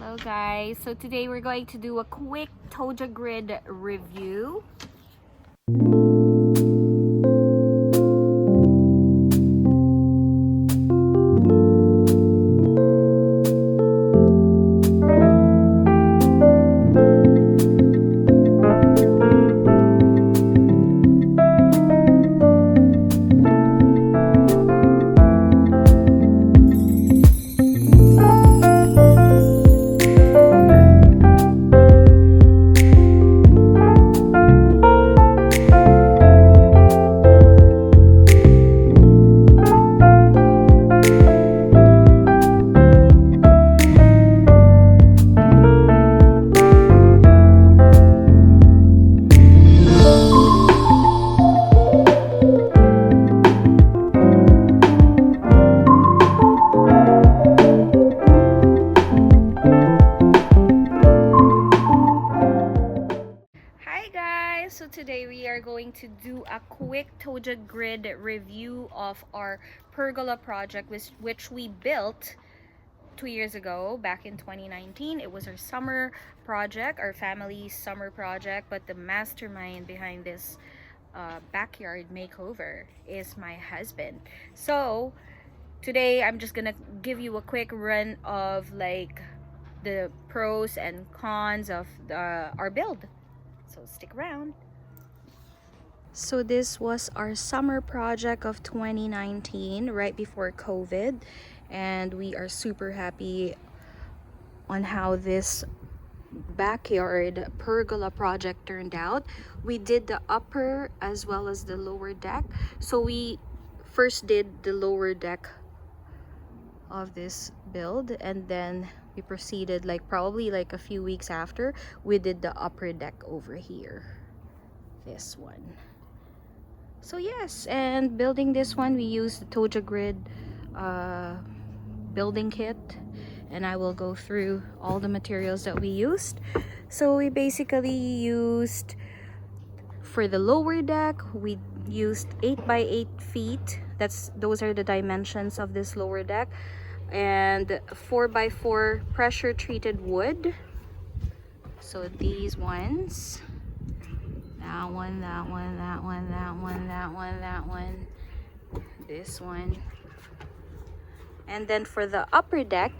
Hello guys, so today we're going to do a quick Toja Grid review. So today we are going to do a quick Toja Grid review of our pergola project which we built 2 years ago, back in 2019. It was our summer project, our family's summer project, but the mastermind behind this backyard makeover is my husband. So today I'm just gonna give you a quick run of like the pros and cons of our build. So stick around. So this was our summer project of 2019, right before COVID, and we are super happy on how this backyard pergola project turned out. We did the upper as well as the lower deck. So we first did the lower deck of this build, and then we proceeded, like probably like a few weeks after, we did the upper deck over here, this one. So yes, and building this one we used the Toja Grid building kit, and I will go through all the materials that we used. So we basically used, for the lower deck, we used 8 by 8 feet. Those are the dimensions of this lower deck, and 4 by 4 pressure treated wood. So these ones, that one, that one, that one, that one, that one, that one, this one. And then for the upper deck,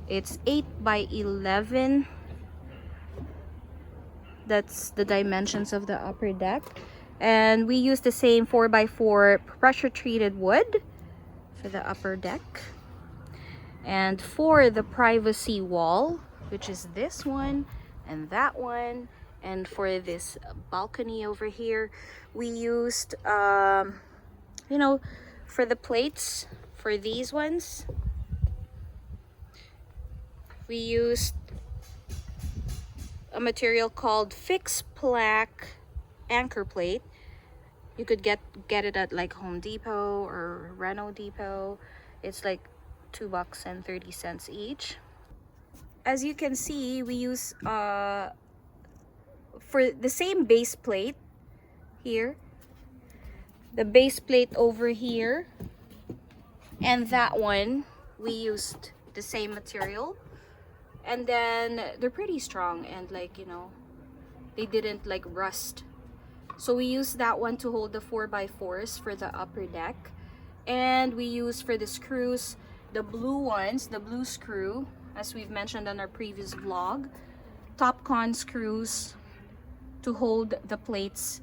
it's 8 by 11. That's the dimensions of the upper deck. And we use the same 4 by 4 pressure treated wood for the upper deck. And for the privacy wall, which is this one and that one, and for this balcony over here, we used you know, for the plates, for these ones, we used a material called fixed plaque anchor plate. You could get it at like Home Depot or Reno Depot. It's like $2.30 each. As you can see, we use for the same base plate here, the base plate over here, and that one, we used the same material, and then they're pretty strong and, like, you know, they didn't like rust. So we used that one to hold the 4 by 4s for the upper deck. And we used for the screws the blue ones, the blue screw, as we've mentioned on our previous vlog, Topcon screws to hold the plates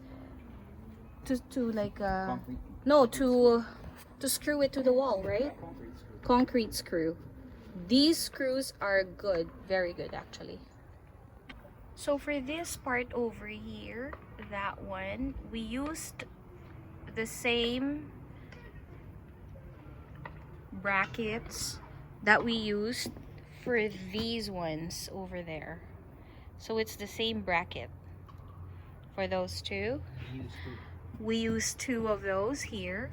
to like no, to screw it to the wall, right? Concrete screw. These screws are good, very good actually. So for this part over here, that one, we used the same brackets that we used for these ones over there. So it's the same bracket for those two. We used 2 of those here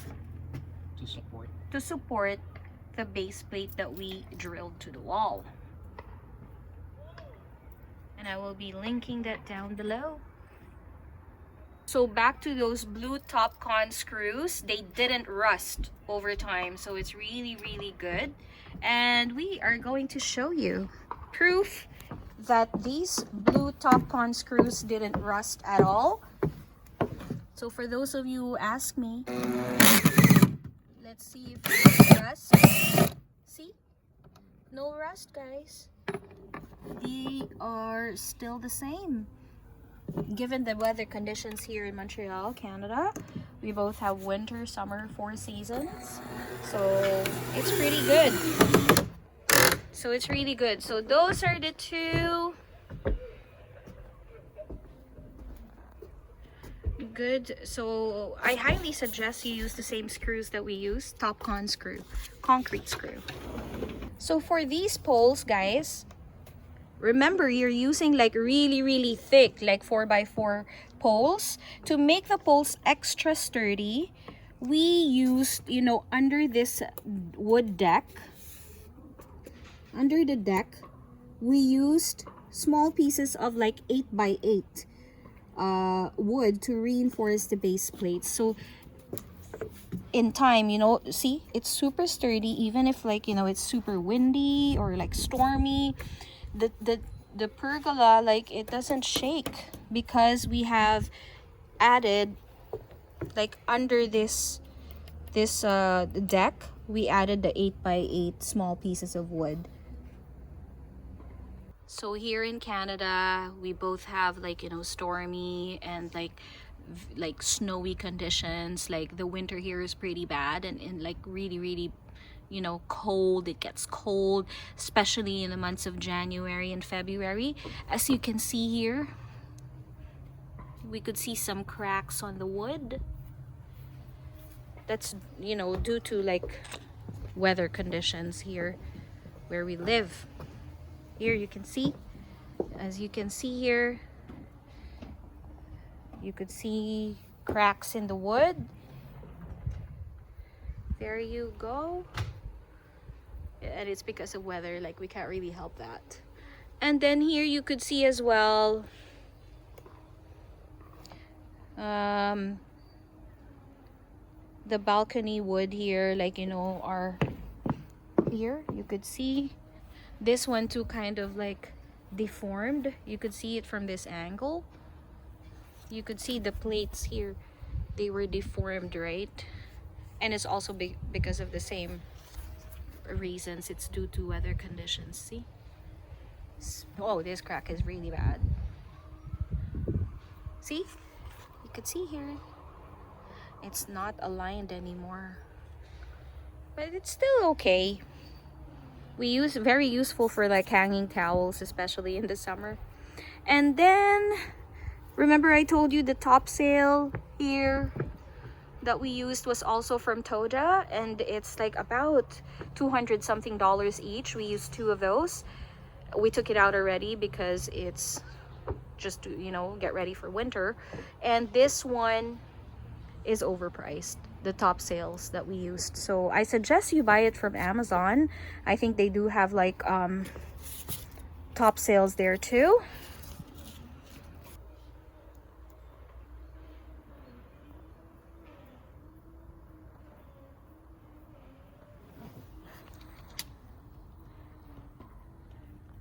to support the base plate that we drilled to the wall. And I will be linking that down below. So back to those blue Topcon screws, they didn't rust over time, so it's really, really good. And we are going to show you proof that these blue Topcon screws didn't rust at all. So for those of you who ask me, let's see if it's rust. See? No rust, guys. They are still the same. Given the weather conditions here in Montreal, Canada, we both have winter, summer, 4 seasons. So it's pretty good. So it's really good. So those are the two good. So I highly suggest you use the same screws that we use, Topcon screw, concrete screw. So for these poles, guys, remember you're using like really thick, like 4x4 poles. To make the poles extra sturdy, we used, you know, under this wood deck, under the deck, we used small pieces of like 8x8 wood to reinforce the base plates. So in time, you know, see, it's super sturdy even if, like, you know, it's super windy or like stormy. The pergola, like, it doesn't shake because we have added, like, under this deck, we added the 8x8 small pieces of wood. So here in Canada, we both have, like, you know, stormy and like snowy conditions. Like the winter here is pretty bad, and like really, you know, cold. It gets cold, especially in the months of January and February. As you can see here, we could see some cracks on the wood. That's, you know, due to like weather conditions here where we live. Here you can see, as you can see here, you could see cracks in the wood. There you go. And it's because of weather, like we can't really help that. And then here you could see as well, the balcony wood here, like, you know, are here. You could see this one too, kind of like deformed. You could see it from this angle. You could see the plates here, they were deformed, right? And it's also because of the same reasons. It's due to weather conditions. See? Oh, this crack is really bad. See? You could see here, it's not aligned anymore, but it's still okay. We use very useful for like hanging towels, especially in the summer. And then remember I told you the top sail here that we used was also from Toja, and it's like about $200 something each. We used 2 of those. We took it out already because it's just to, you know, get ready for winter. And this one is overpriced, the top sails that we used. So I suggest you buy it from Amazon. I think they do have like top sails there too.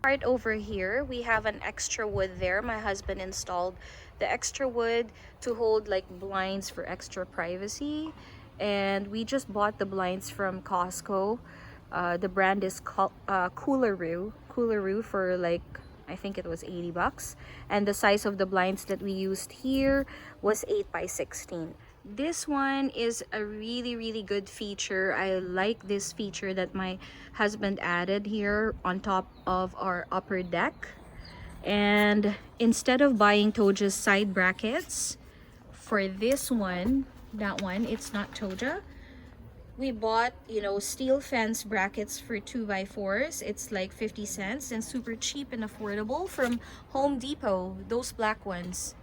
Right over here we have an extra wood there. My husband installed the extra wood to hold like blinds for extra privacy, and we just bought the blinds from Costco. The brand is called Coolaroo for like, I think it was $80, and the size of the blinds that we used here was 8x16. This one is a really good feature. I like this feature that my husband added here on top of our upper deck. And instead of buying Toja's side brackets for this one, that one, it's not Toja, we bought, you know, steel fence brackets for 2x4s. It's like 50 cents and super cheap and affordable from Home Depot, those black ones.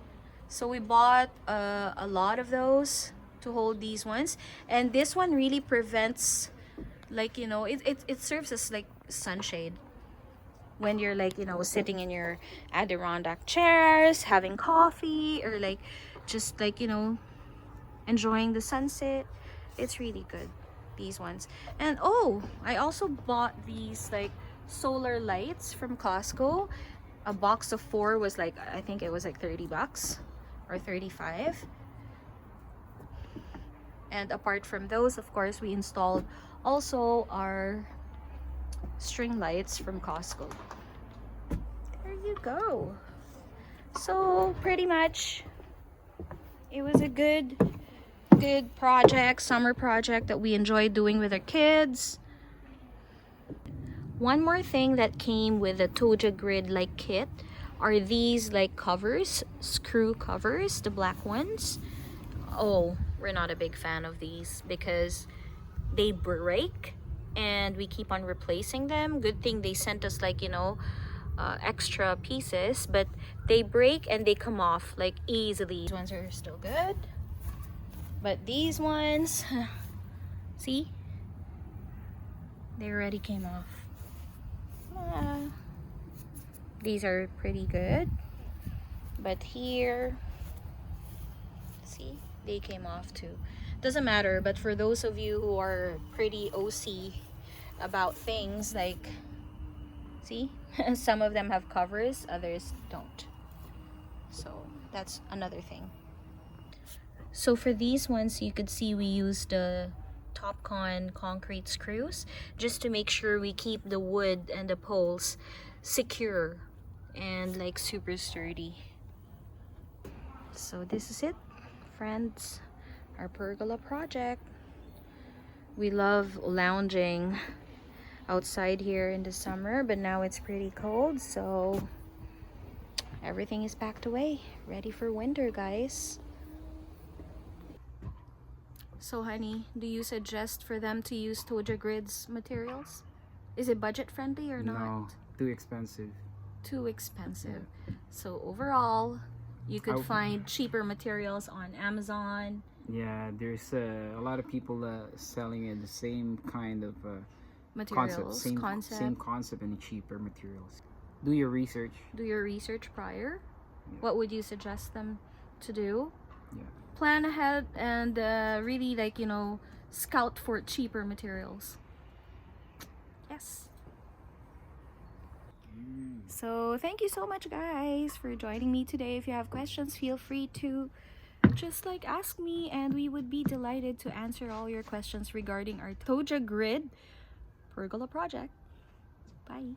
So we bought a lot of those to hold these ones. And this one really prevents, like, you know, it serves as like sunshade when you're like, you know, sitting in your Adirondack chairs having coffee, or like just like, you know, enjoying the sunset. It's really good, these ones. And oh, I also bought these like solar lights from Costco. A box of 4 was like, I think it was like 30 bucks or 35. And apart from those, of course, we installed also our string lights from Costco. There you go. So pretty much it was a good project, summer project that we enjoyed doing with our kids. One more thing that came with the Tojagrid like kit are these like covers, screw covers, the black ones. Oh, we're not a big fan of these because they break and we keep on replacing them. Good thing they sent us like, you know, extra pieces, but they break and they come off like easily. These ones are still good, but these ones, see, they already came off. These are pretty good, but here, see, they came off too. Doesn't matter, but for those of you who are pretty OC about things, like, see, some of them have covers, others don't. So that's another thing. So for these ones, you could see we used the Topcon concrete screws just to make sure we keep the wood and the poles secure and like super sturdy. So this is it, friends, our pergola project. We love lounging outside here in the summer, but now it's pretty cold, so everything is packed away, ready for winter, guys. So honey, do you suggest for them to use Tojagrid's materials? Is it budget friendly or not? No, too expensive. Too expensive. So overall, you could find cheaper materials on Amazon. Yeah, there's a lot of people selling it the same kind of Materials, same concept and cheaper materials. Do your research. Do your research prior. Yeah. What would you suggest them to do? Yeah. Plan ahead and really, like, you know, scout for cheaper materials. Yes. So thank you so much, guys, for joining me today. If you have questions, feel free to just like ask me, and we would be delighted to answer all your questions regarding our Toja Grid Pergola project. Bye.